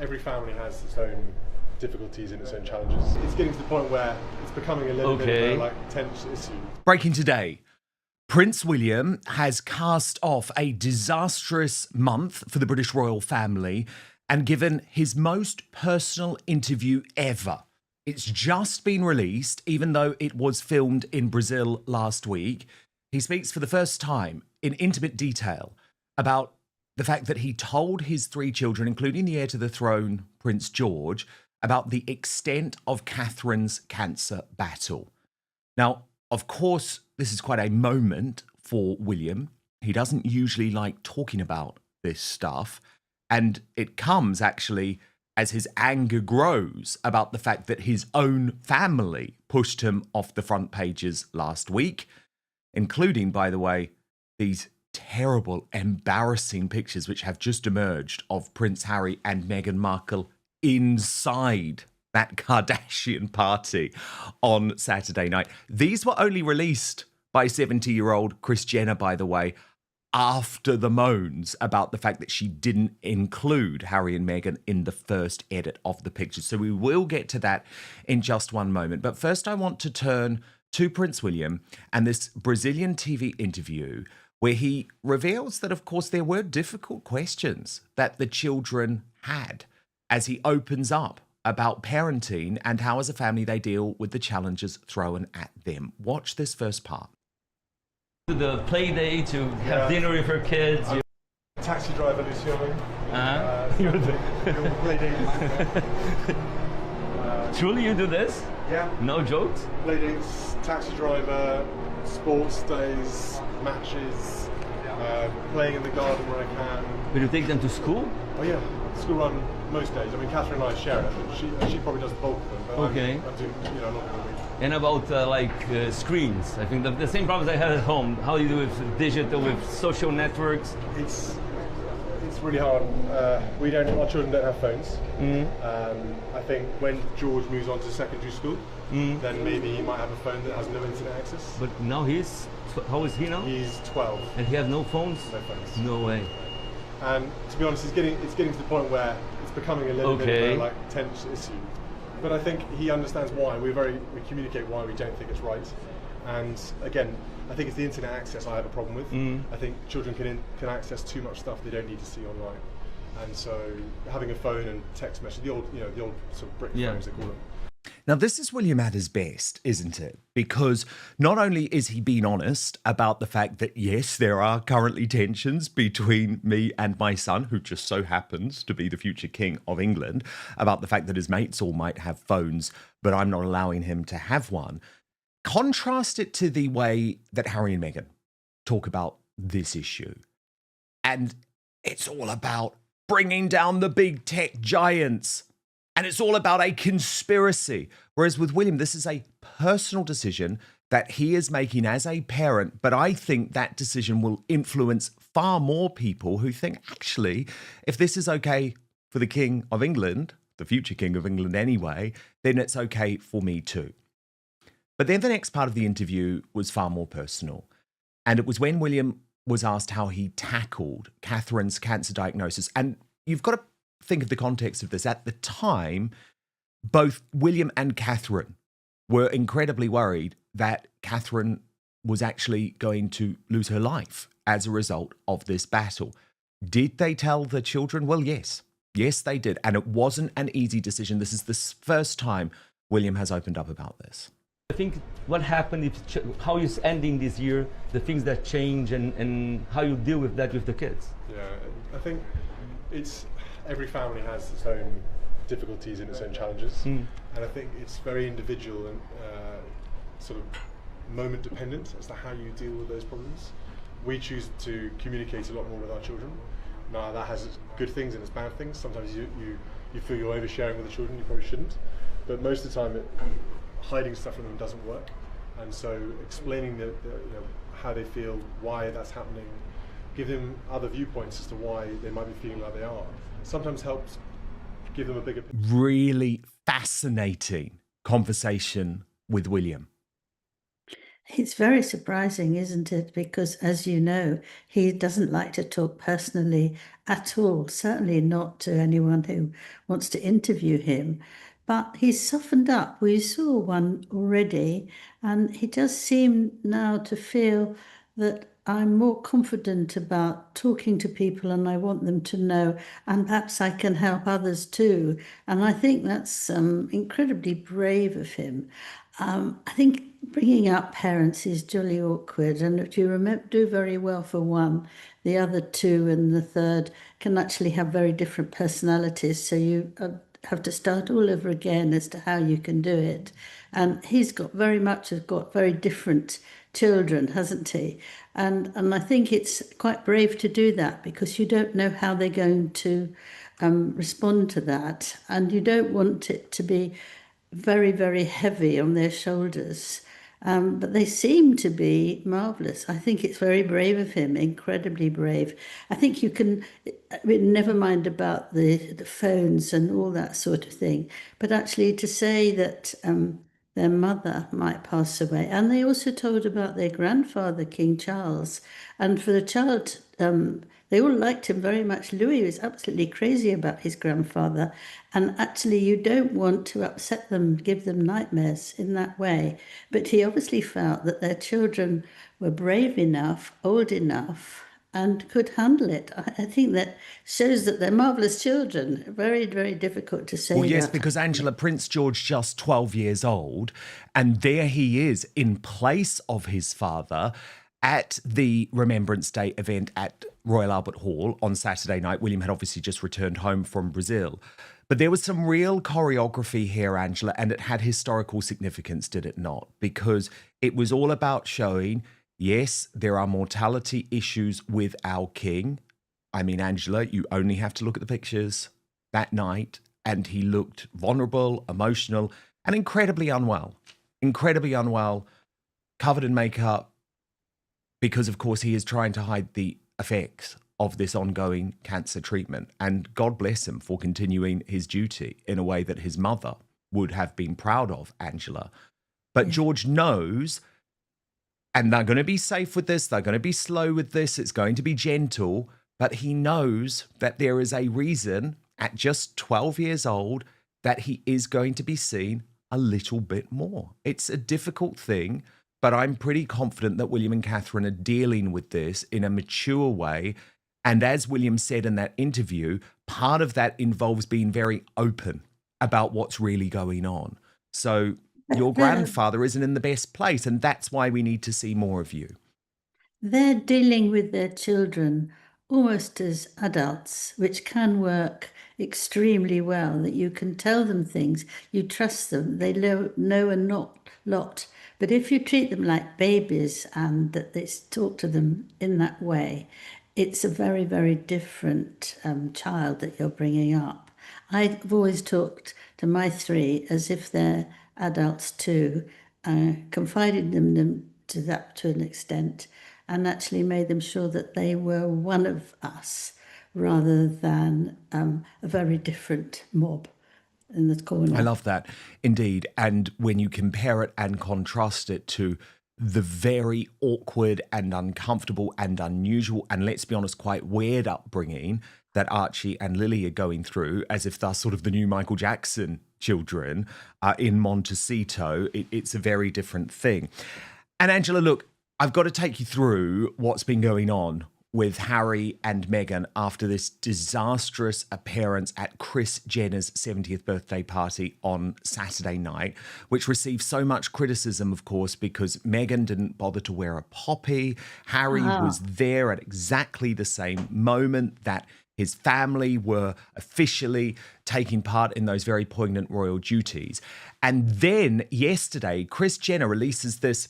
every family has its own difficulties and its own challenges. It's getting to the point where it's becoming a little bit of a tense issue. Breaking today. Prince William has cast off a disastrous month for the British royal family and given his most personal interview ever. It's just been released, even though it was filmed in Brazil last week. He speaks for the first time in intimate detail about the fact that he told his 3 children, including the heir to the throne, Prince George, about the extent of Catherine's cancer battle. Now, of course, this is quite a moment for William. He doesn't usually like talking about this stuff. And it comes actually as his anger grows about the fact that his own family pushed him off the front pages last week, including, by the way, these terrible, embarrassing pictures which have just emerged of Prince Harry and Meghan Markle inside that Kardashian party on Saturday night. These were only released by 70-year-old Kris Jenner, by the way, after the moans about the fact that she didn't include Harry and Meghan in the first edit of the pictures. So we will get to that in just one moment. But first, I want to turn to Prince William and this Brazilian TV interview where he reveals that, of course, there were difficult questions that the children had as he opens up about parenting and how, as a family, they deal with the challenges thrown at them. Watch this first part. The play day to have dinner with her kids. Taxi driver, Luciano. You're the Your play dates. Truly, you do this? Yeah. No jokes? Play dates, taxi driver, sports days, matches, playing in the garden where I can. Will you take them to school? Oh yeah, school run most days. I mean, Catherine and I share it, but she probably does the bulk of them. But Okay. I'm doing, a lot of them. And about screens, I think the same problems I had at home. How do you do with digital, with social networks? It's really hard. Our children don't have phones. I think when George moves on to secondary school, then maybe he might have a phone that has no internet access. But now how is he now? He's 12. And he has no phones? No phones. No way. And to be honest, it's getting to the point where it's becoming a little bit of a tense issue. But I think he understands why. We communicate why we don't think it's right. And again, I think it's the internet access I have a problem with. I think children can access too much stuff they don't need to see online. And so having a phone and text message, the old sort of brick phones they call them. Now, this is William at his best, isn't it? Because not only is he being honest about the fact that, yes, there are currently tensions between me and my son, who just so happens to be the future King of England, about the fact that his mates all might have phones, but I'm not allowing him to have one. Contrast it to the way that Harry and Meghan talk about this issue. And it's all about bringing down the big tech giants. And it's all about a conspiracy. Whereas with William, this is a personal decision that he is making as a parent. But I think that decision will influence far more people who think, actually, if this is okay for the King of England, the future King of England anyway, then it's okay for me too. But then the next part of the interview was far more personal. And it was when William was asked how he tackled Catherine's cancer diagnosis. And you've got to think of the context of this. At the time, both William and Catherine were incredibly worried that Catherine was actually going to lose her life as a result of this battle. Did they tell the children? Well, yes. Yes, they did. And it wasn't an easy decision. This is the first time William has opened up about this. I think what happened, how is ending this year, the things that change and how you deal with that with the kids. Yeah, I think every family has its own difficulties and its own challenges. And I think it's very individual and sort of moment dependent as to how you deal with those problems. We choose to communicate a lot more with our children. Now that has its good things and its bad things. Sometimes you feel you're oversharing with the children, you probably shouldn't. But most of the time hiding stuff from them doesn't work. And so explaining how they feel, why that's happening, give them other viewpoints as to why they might be feeling like they are, sometimes helps give them a bigger picture. Really fascinating conversation with William. It's very surprising, isn't it? Because, as you know, he doesn't like to talk personally at all, certainly not to anyone who wants to interview him. But he's softened up. We saw one already, and he does seem now to feel that I'm more confident about talking to people and I want them to know, and perhaps I can help others too. And I think that's incredibly brave of him. I think bringing up parents is jolly awkward, and if you remember, do very well for one, the other two and the third can actually have very different personalities. So you have to start all over again as to how you can do it. And he's got very much has got very different children, hasn't he? And I think it's quite brave to do that because you don't know how they're going to respond to that, and you don't want it to be very, very heavy on their shoulders. But they seem to be marvelous. I think it's very brave of him, incredibly brave. I think you can, I mean, never mind about the phones and all that sort of thing, but actually to say that their mother might pass away. And they also told about their grandfather, King Charles. And for the child, they all liked him very much. Louis was absolutely crazy about his grandfather. And actually, you don't want to upset them, give them nightmares in that way. But he obviously felt that their children were brave enough, old enough, and could handle it. I think that shows that they're marvelous children. Very, very difficult to say. Well, yes, that. because Angela, Prince George just 12 years old, and there he is in place of his father at the Remembrance Day event at Royal Albert Hall on Saturday night. William had obviously just returned home from Brazil. But there was some real choreography here, Angela, and it had historical significance, did it not? Because it was all about showing, yes, there are mortality issues with our king. I mean, Angela, you only have to look at the pictures that night, and he looked vulnerable, emotional, and incredibly unwell. Incredibly unwell, covered in makeup, because, of course, he is trying to hide the effects of this ongoing cancer treatment. And God bless him for continuing his duty in a way that his mother would have been proud of, Angela. But George knows, and they're going to be safe with this, they're going to be slow with this, it's going to be gentle, but he knows that there is a reason at just 12 years old that he is going to be seen a little bit more. It's a difficult thing, but I'm pretty confident that William and Catherine are dealing with this in a mature way. And as William said in that interview, part of that involves being very open about what's really going on. So your grandfather isn't in the best place, and that's why we need to see more of you. They're dealing with their children almost as adults, which can work extremely well, that you can tell them things, you trust them, they know a lot. But if you treat them like babies and that they talk to them in that way, it's a very, very different child that you're bringing up. I've always talked to my three as if they're adults too, confided in them to an extent, and actually made them sure that they were one of us rather than a very different mob in the corner. I love that, indeed. And when you compare it and contrast it to the very awkward and uncomfortable and unusual and, let's be honest, quite weird upbringing that Archie and Lily are going through, as if they're sort of the new Michael Jackson children in Montecito, it's a very different thing. And Angela, look, I've got to take you through what's been going on with Harry and Meghan after this disastrous appearance at Kris Jenner's 70th birthday party on Saturday night, which received so much criticism, of course, because Meghan didn't bother to wear a poppy. Harry was there at exactly the same moment that his family were officially taking part in those very poignant royal duties. And then yesterday, Kris Jenner releases this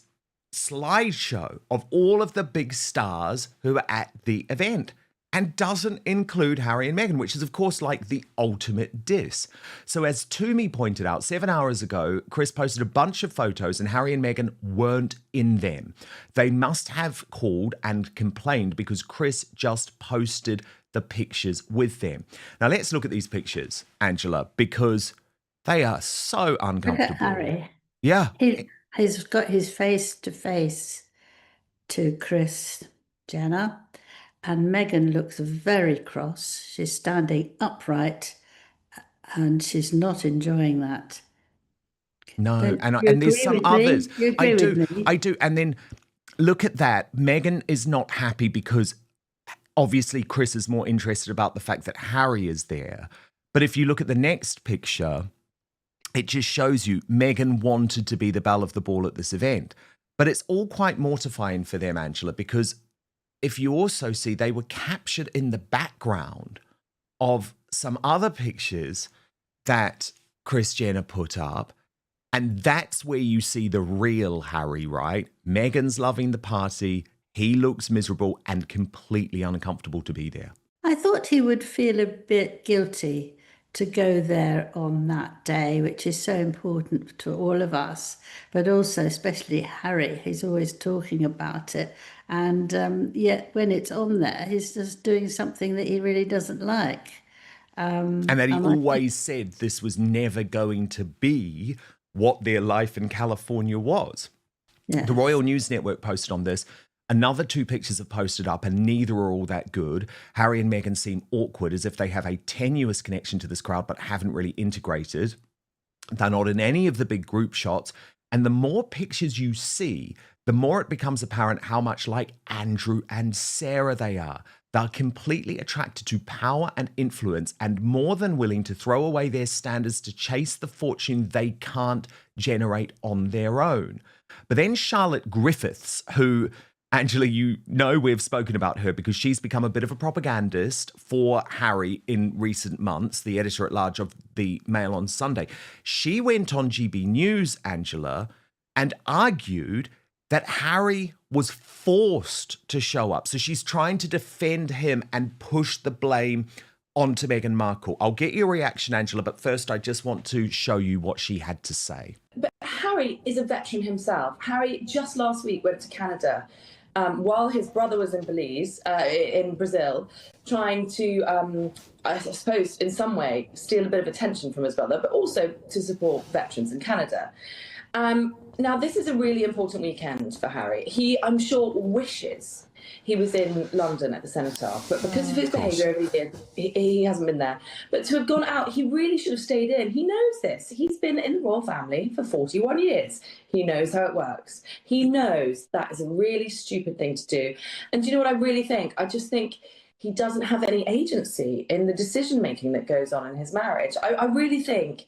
slideshow of all of the big stars who are at the event and doesn't include Harry and Meghan, which is, of course, like the ultimate diss. So as Toomey pointed out 7 hours ago, Kris posted a bunch of photos and Harry and Meghan weren't in them. They must have called and complained because Kris just posted the pictures with them. Now, let's look at these pictures, Angela, because they are so uncomfortable. Look at Harry. Yeah. He's got his face to face to Kris Jenner, and Meghan looks very cross. She's standing upright and she's not enjoying that. No, Don't and you and there's agree some with others. me? You I agree with do, me? I do. And then look at that. Meghan is not happy because obviously Kris is more interested about the fact that Harry is there. But if you look at the next picture, it just shows you Meghan wanted to be the belle of the ball at this event. But it's all quite mortifying for them, Angela, because if you also see, they were captured in the background of some other pictures that Kris Jenner put up. And that's where you see the real Harry, right? Meghan's loving the party. He looks miserable and completely uncomfortable to be there. I thought he would feel a bit guilty to go there on that day, which is so important to all of us, but also especially Harry. He's always talking about it. And yet when it's on there, he's just doing something that he really doesn't like. And that he And I always said this was never going to be what their life in California was. yeah. The Royal News Network posted on this. Another 2 pictures have posted up, and neither are all that good. Harry and Meghan seem awkward, as if they have a tenuous connection to this crowd, but haven't really integrated. They're not in any of the big group shots. And the more pictures you see, the more it becomes apparent how much like Andrew and Sarah they are. They're completely attracted to power and influence and more than willing to throw away their standards to chase the fortune they can't generate on their own. But then Charlotte Griffiths, who, Angela, you know we've spoken about her because she's become a bit of a propagandist for Harry in recent months, the editor-at-large of the Mail on Sunday. She went on GB News, Angela, and argued that Harry was forced to show up. So she's trying to defend him and push the blame onto Meghan Markle. I'll get your reaction, Angela, but first I just want to show you what she had to say. But Harry is a veteran himself. Harry just last week went to Canada while his brother was in Belize, in Brazil, trying to, I suppose, in some way, steal a bit of attention from his brother, but also to support veterans in Canada. Now, this is a really important weekend for Harry. He, I'm sure, wishes he was in London at the Cenotaph, but because of his behaviour over the years, he hasn't been there. But to have gone out, he really should have stayed in. He knows this. He's been in the royal family for 41 years. He knows how it works. He knows that is a really stupid thing to do. And do you know what I really think? I just think he doesn't have any agency in the decision-making that goes on in his marriage. I really think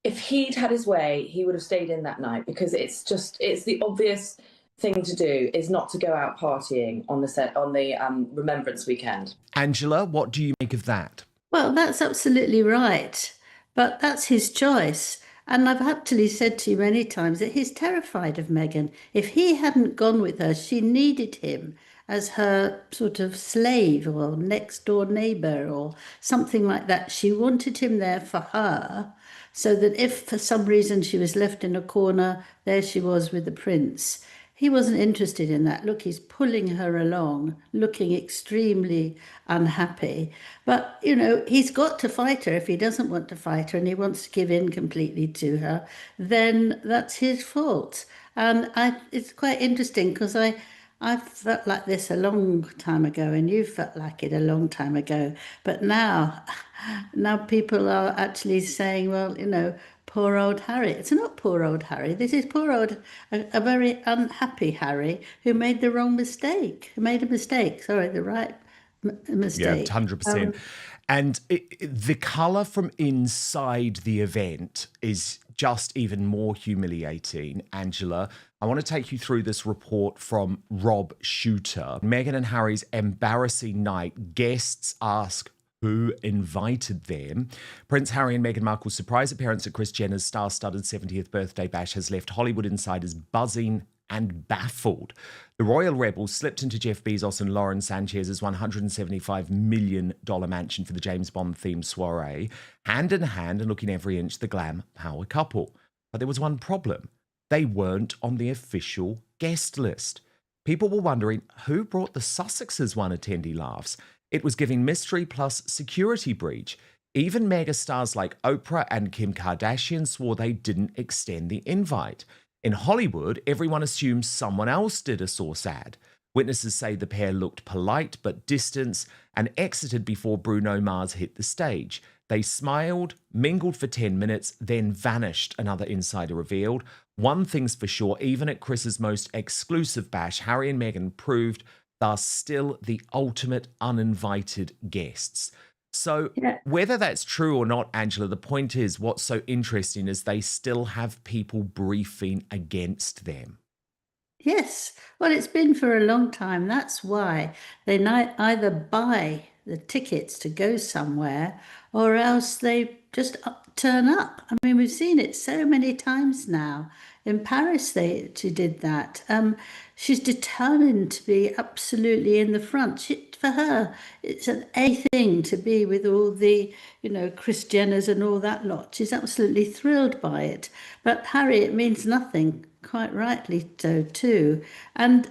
if he'd had his way, he would have stayed in that night, because it's the obvious thing to do is not to go out partying on the Remembrance weekend. Angela, what do you make of that? Well, that's absolutely right. But that's his choice. And I've actually said to you many times that he's terrified of Meghan. If he hadn't gone with her, she needed him as her sort of slave or next door neighbour or something like that. She wanted him there for her, so that if for some reason she was left in a corner, there she was with the prince. He wasn't interested in that. Look, he's pulling her along, looking extremely unhappy. But, you know, he's got to fight her. If he doesn't want to fight her and he wants to give in completely to her, then that's his fault. And it's quite interesting because I felt like this a long time ago, and you felt like it a long time ago. But now people are actually saying, well, you know, poor old Harry. It's not poor old Harry. This is poor old, a very unhappy Harry who made the wrong mistake. Made a mistake. Sorry, the right mistake. Yeah, 100%. And the colour from inside the event is just even more humiliating, Angela. I want to take you through this report from Rob Shooter. Meghan and Harry's embarrassing night. Guests ask who invited them. Prince Harry and Meghan Markle's surprise appearance at Kris Jenner's star-studded 70th birthday bash has left Hollywood insiders buzzing and baffled. The royal rebels slipped into Jeff Bezos and Lauren Sanchez's $175 million mansion for the James Bond-themed soiree, hand in hand and looking every inch the glam power couple. But there was one problem. They weren't on the official guest list. People were wondering who brought the Sussexes, one attendee laughs. It was giving mystery plus security breach. Even megastars like Oprah and Kim Kardashian swore they didn't extend the invite. In Hollywood, everyone assumes someone else did a sauce ad. Witnesses say the pair looked polite but distant and exited before Bruno Mars hit the stage. They smiled, mingled for 10 minutes, then vanished, another insider revealed. One thing's for sure, even at Chris's most exclusive bash, Harry and Meghan proved they're still the ultimate uninvited guests. So Yeah. whether that's true or not, Angela, the point is what's so interesting is they still have people briefing against them. Yes. Well, it's been for a long time. That's why they either buy the tickets to go somewhere or else they just turn up. I mean, we've seen it so many times now. In Paris, she did that. She's determined to be absolutely in the front. For her, it's an A thing to be with all the, Kris Jenners and all that lot. She's absolutely thrilled by it. But Harry, it means nothing. Quite rightly so too, and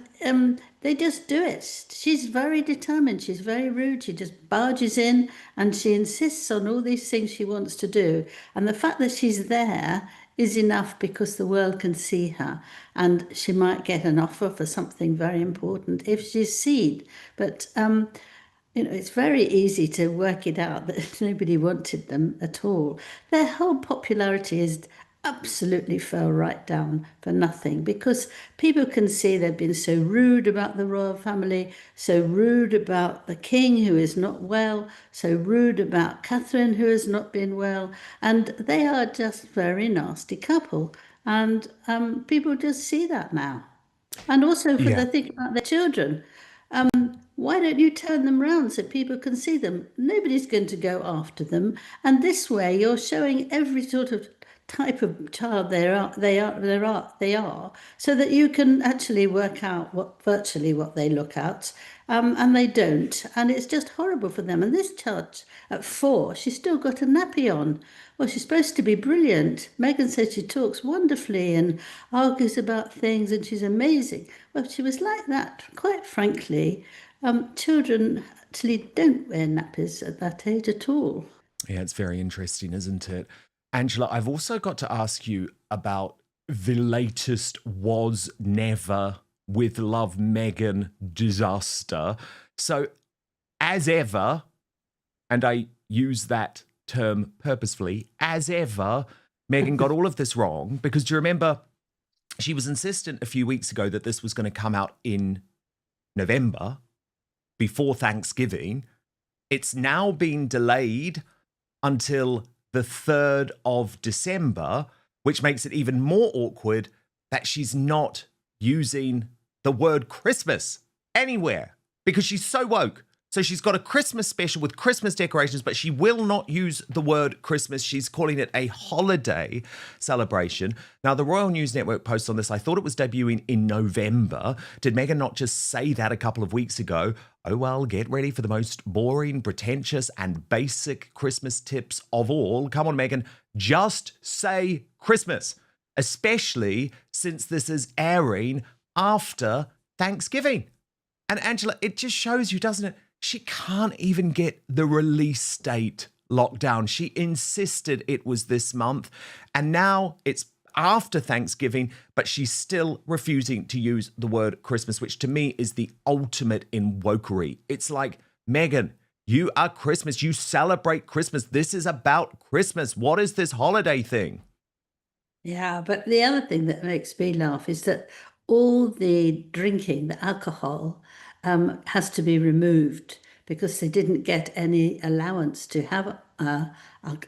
they just do it. She's very determined. She's very rude. She just barges in and she insists on all these things she wants to do. And the fact that she's there is enough because the world can see her, and she might get an offer for something very important if she's seen. But it's very easy to work it out that nobody wanted them at all. Their whole popularity is absolutely fell right down for nothing because people can see they've been so rude about the royal family, so rude about the king who is not well, so rude about Catherine who has not been well, and they are just a very nasty couple. And people just see that now. And also for the thing about their children. Why don't you turn them round so people can see them? Nobody's going to go after them, and this way you're showing every sort of type of child they are, so that you can actually work out virtually what they look at, and they don't, and it's just horrible for them. And this child at 4, she's still got a nappy on. Well, she's supposed to be brilliant. Meghan said she talks wonderfully and argues about things, and she's amazing. Well, she was like that, quite frankly. Children actually don't wear nappies at that age at all. Yeah, it's very interesting, isn't it? Angela, I've also got to ask you about the latest was never with Love Meghan disaster. So, as ever, and I use that term purposefully, as ever, Meghan got all of this wrong because do you remember she was insistent a few weeks ago that this was going to come out in November before Thanksgiving. It's now been delayed until the 3rd of December, which makes it even more awkward that she's not using the word Christmas anywhere because she's so woke. So she's got a Christmas special with Christmas decorations, but she will not use the word Christmas. She's calling it a holiday celebration. Now, the Royal News Network posts on this. I thought it was debuting in November. Did Meghan not just say that a couple of weeks ago? Oh, well, get ready for the most boring, pretentious, and basic Christmas tips of all. Come on, Meghan, just say Christmas, especially since this is airing after Thanksgiving. And Angela, it just shows you, doesn't it? She can't even get the release date locked down. She insisted it was this month, and now it's after Thanksgiving, but she's still refusing to use the word Christmas, which to me is the ultimate in wokery. It's like, Meghan, you are Christmas. You celebrate Christmas. This is about Christmas. What is this holiday thing? Yeah, but the other thing that makes me laugh is that all the drinking, the alcohol, has to be removed because they didn't get any allowance to have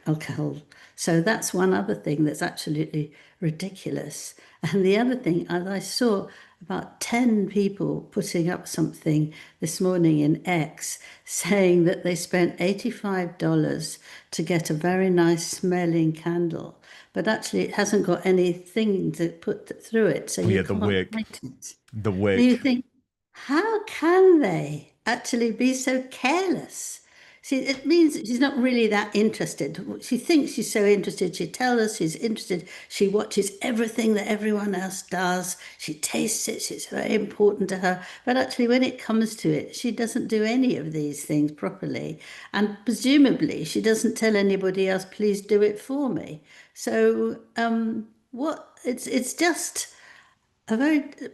alcohol. So that's one other thing that's absolutely ridiculous. And the other thing, as I saw about 10 people putting up something this morning in X saying that they spent $85 to get a very nice smelling candle, but actually it hasn't got anything to put through it. So you the can't wick. light it. The wick. And you think, how can they actually be so careless? See, it means that she's not really that interested. She thinks she's so interested. She tells us she's interested. She watches everything that everyone else does. She tastes it. It's very important to her. But actually, when it comes to it, she doesn't do any of these things properly. And presumably, she doesn't tell anybody else, please do it for me. So it's just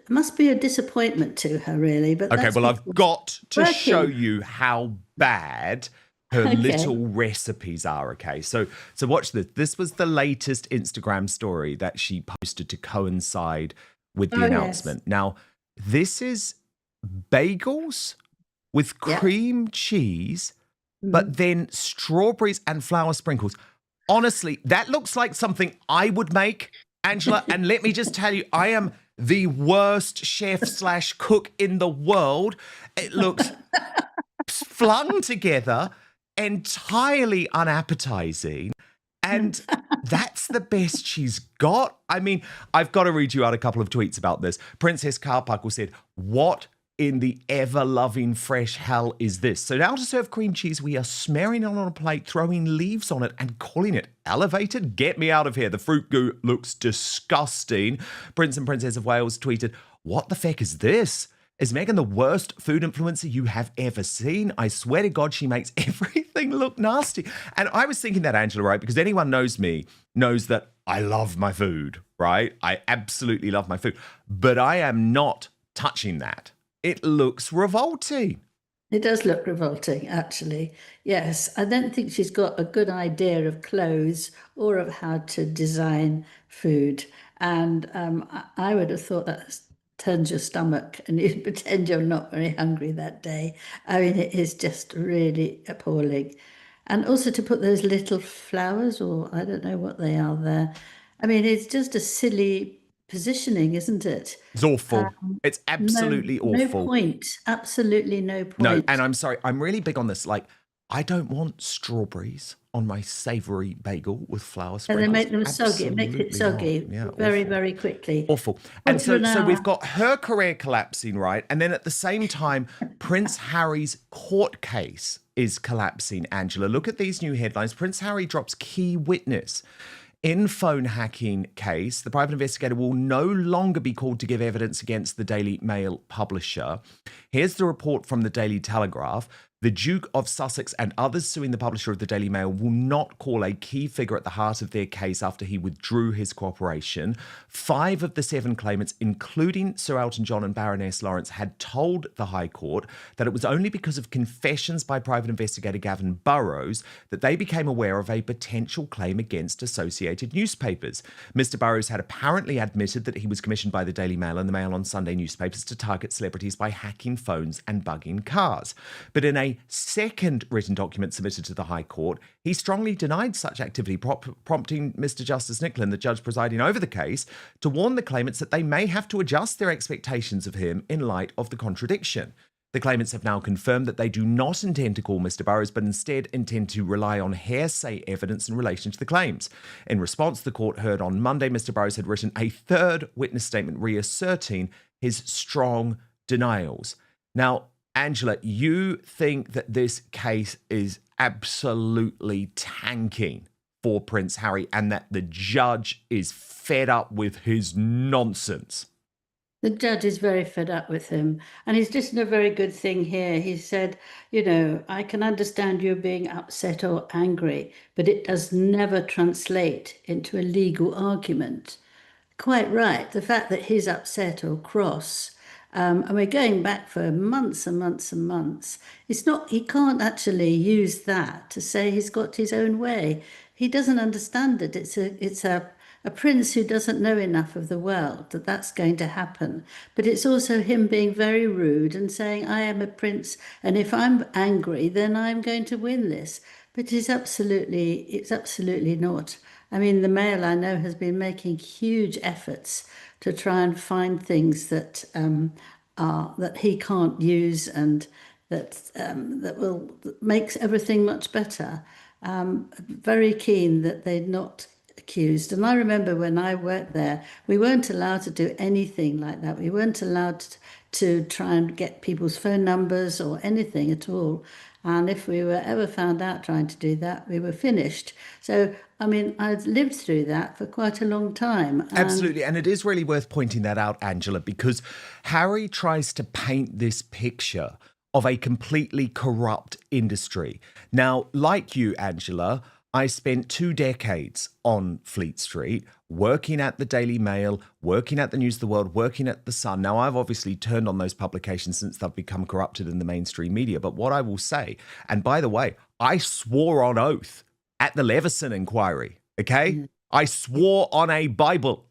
must be a disappointment to her, really. But Okay, that's well, I've because got to show working. you how bad her Okay. little recipes are. Okay, so watch this. This was the latest Instagram story that she posted to coincide with the Oh yes. announcement. Now, this is bagels with Yeah. cream cheese, Mm. but then strawberries and flour sprinkles. Honestly, that looks like something I would make, Angela. And let me just tell you, I am the worst chef slash cook in the world. It looks flung together, entirely unappetizing. And that's the best she's got. I mean, I've got to read you out a couple of tweets about this. Princess Carpuckle said, "What in the ever-loving fresh hell is this?" So now to serve cream cheese, we are smearing it on a plate, throwing leaves on it and calling it elevated? Get me out of here. The fruit goo looks disgusting. Prince and Princess of Wales tweeted, "What the feck is this? Is Meghan the worst food influencer you have ever seen? I swear to God, she makes everything look nasty." And I was thinking that, Angela, right? Because anyone knows me knows that I love my food, right? I absolutely love my food. But I am not touching that. It looks revolting. It does look revolting, actually. Yes, I don't think she's got a good idea of clothes or of how to design food. And I would have thought that turns your stomach and you pretend you're not very hungry that day. I mean, it is just really appalling. And also to put those little flowers, or I don't know what they are there. I mean, it's just a silly positioning, isn't it? It's awful. It's No, absolutely no awful. point. Absolutely no No, point. and I'm sorry, I'm really big on this. Like, I don't want strawberries on my savoury bagel with flour And they sprinkles. make them soggy. It makes it Absolutely not. soggy Yeah, very, awful. very quickly. Awful. And Quarter of an so we've hour. got her career collapsing, right? And then at the same time, Prince Harry's court case is collapsing, Angela. Look at these new headlines. Prince Harry drops key witness. In phone hacking case, the private investigator will no longer be called to give evidence against the Daily Mail publisher. Here's the report from the Daily Telegraph. The Duke of Sussex and others suing the publisher of the Daily Mail will not call a key figure at the heart of their case after he withdrew his cooperation. 5 of the 7 claimants, including Sir Elton John and Baroness Lawrence, had told the High Court that it was only because of confessions by private investigator Gavin Burrows that they became aware of a potential claim against Associated Newspapers. Mr. Burrows had apparently admitted that he was commissioned by the Daily Mail and the Mail on Sunday newspapers to target celebrities by hacking phones and bugging cars. But in a second written document submitted to the High Court, he strongly denied such activity, prompting Mr. Justice Nicklin, the judge presiding over the case, to warn the claimants that they may have to adjust their expectations of him in light of the contradiction. The claimants have now confirmed that they do not intend to call Mr. Burrows, but instead intend to rely on hearsay evidence in relation to the claims. In response, the court heard on Monday Mr. Burrows had written a third witness statement reasserting his strong denials. Now, Angela, you think that this case is absolutely tanking for Prince Harry and that the judge is fed up with his nonsense? The judge is very fed up with him. And he's just done a very good thing here. He said, you know, I can understand you being upset or angry, but it does never translate into a legal argument. Quite right. The fact that he's upset or cross, and we're going back for months and months and months. It's not. He can't actually use that to say he's got his own way. He doesn't understand it. It's a prince who doesn't know enough of the world that that's going to happen. But it's also him being very rude and saying, I am a prince, and if I'm angry, then I'm going to win this. But it's absolutely not. I mean, the Mail, I know, has been making huge efforts to try and find things that that he can't use and that makes everything much better. Very keen that they're not accused. And I remember when I worked there, we weren't allowed to do anything like that. We weren't allowed to try and get people's phone numbers or anything at all. And if we were ever found out trying to do that, we were finished. So, I mean, I've lived through that for quite a long time. Absolutely. And it is really worth pointing that out, Angela, because Harry tries to paint this picture of a completely corrupt industry. Now, like you, Angela, I spent 2 decades on Fleet Street, working at the Daily Mail, working at the News of the World, working at The Sun. Now, I've obviously turned on those publications since they've become corrupted in the mainstream media. But what I will say, and by the way, I swore on oath at the Leveson inquiry, okay? I swore on a Bible.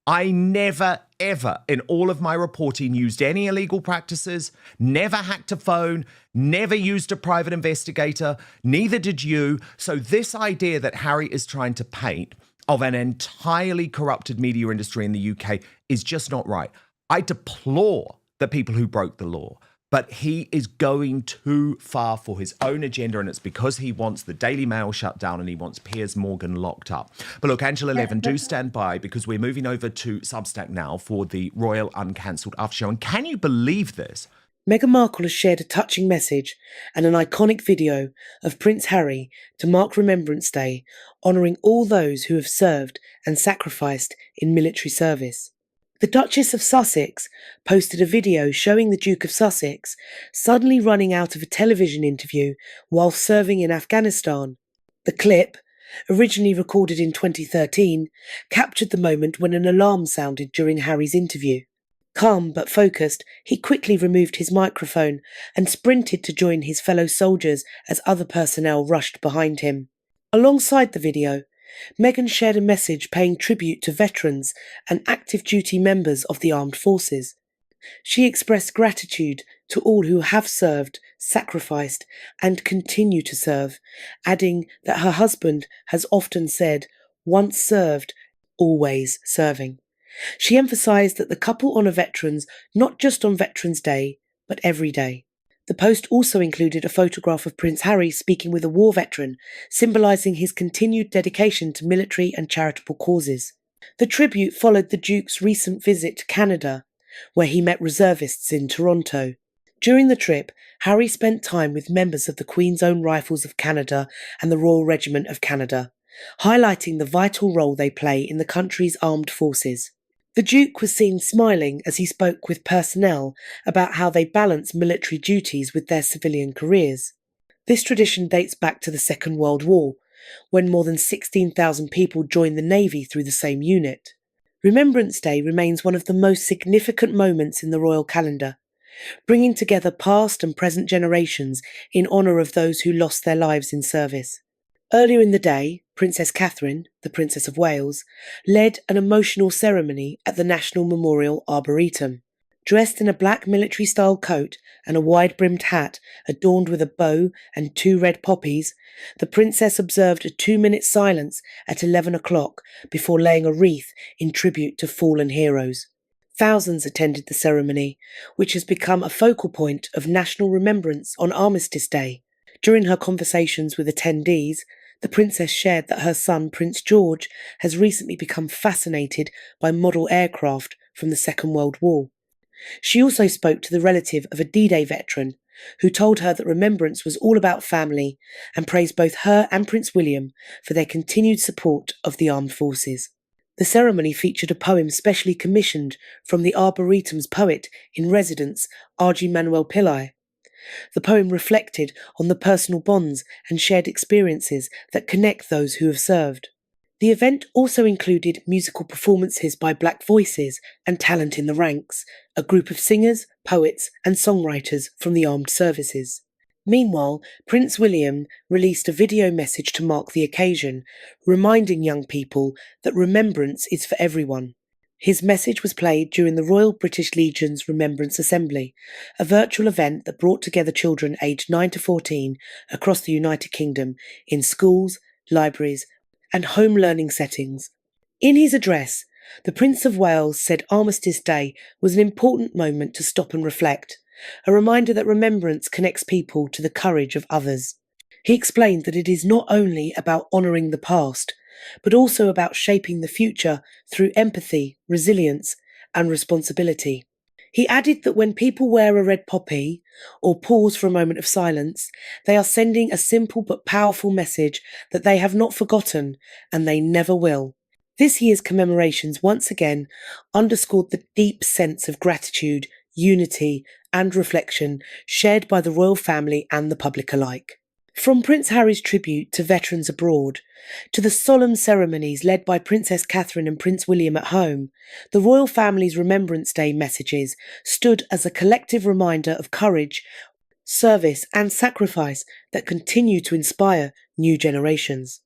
I never, ever, in all of my reporting, used any illegal practices, never hacked a phone, never used a private investigator, neither did you. So this idea that Harry is trying to paint of an entirely corrupted media industry in the UK is just not right. I deplore the people who broke the law, but he is going too far for his own agenda, and it's because he wants the Daily Mail shut down and he wants Piers Morgan locked up. But look, Angela Levin, do stand by, because we're moving over to Substack now for the Royal Uncancelled After Show. And can you believe this? Meghan Markle has shared a touching message and an iconic video of Prince Harry to mark Remembrance Day, honouring all those who have served and sacrificed in military service. The Duchess of Sussex posted a video showing the Duke of Sussex suddenly running out of a television interview while serving in Afghanistan. The clip, originally recorded in 2013, captured the moment when an alarm sounded during Harry's interview. Calm but focused, he quickly removed his microphone and sprinted to join his fellow soldiers as other personnel rushed behind him. Alongside the video, Meghan shared a message paying tribute to veterans and active duty members of the armed forces. She expressed gratitude to all who have served, sacrificed, and continue to serve, adding that her husband has often said, "Once served, always serving." She emphasised that the couple honour veterans not just on Veterans Day, but every day. The post also included a photograph of Prince Harry speaking with a war veteran, symbolising his continued dedication to military and charitable causes. The tribute followed the Duke's recent visit to Canada, where he met reservists in Toronto. During the trip, Harry spent time with members of the Queen's Own Rifles of Canada and the Royal Regiment of Canada, highlighting the vital role they play in the country's armed forces. The Duke was seen smiling as he spoke with personnel about how they balance military duties with their civilian careers. This tradition dates back to the Second World War, when more than 16,000 people joined the Navy through the same unit. Remembrance Day remains one of the most significant moments in the royal calendar, bringing together past and present generations in honour of those who lost their lives in service. Earlier in the day, Princess Catherine, the Princess of Wales, led an emotional ceremony at the National Memorial Arboretum. Dressed in a black military-style coat and a wide-brimmed hat adorned with a bow and 2 red poppies, the princess observed a 2-minute silence at 11 o'clock before laying a wreath in tribute to fallen heroes. Thousands attended the ceremony, which has become a focal point of national remembrance on Armistice Day. During her conversations with attendees, the princess shared that her son, Prince George, has recently become fascinated by model aircraft from the Second World War. She also spoke to the relative of a D-Day veteran, who told her that remembrance was all about family, and praised both her and Prince William for their continued support of the armed forces. The ceremony featured a poem specially commissioned from the Arboretum's poet in residence, R.G. Manuel Pillai. The poem reflected on the personal bonds and shared experiences that connect those who have served. The event also included musical performances by Black Voices and Talent in the Ranks, a group of singers, poets and songwriters from the armed services. Meanwhile, Prince William released a video message to mark the occasion, reminding young people that remembrance is for everyone. His message was played during the Royal British Legion's Remembrance Assembly, a virtual event that brought together children aged 9 to 14 across the United Kingdom in schools, libraries, and home learning settings. In his address, the Prince of Wales said Armistice Day was an important moment to stop and reflect, a reminder that remembrance connects people to the courage of others. He explained that it is not only about honouring the past, but also about shaping the future through empathy, resilience, and responsibility. He added that when people wear a red poppy or pause for a moment of silence, they are sending a simple but powerful message that they have not forgotten and they never will. This year's commemorations once again underscored the deep sense of gratitude, unity, and reflection shared by the royal family and the public alike. From Prince Harry's tribute to veterans abroad, to the solemn ceremonies led by Princess Catherine and Prince William at home, the royal family's Remembrance Day messages stood as a collective reminder of courage, service and sacrifice that continue to inspire new generations.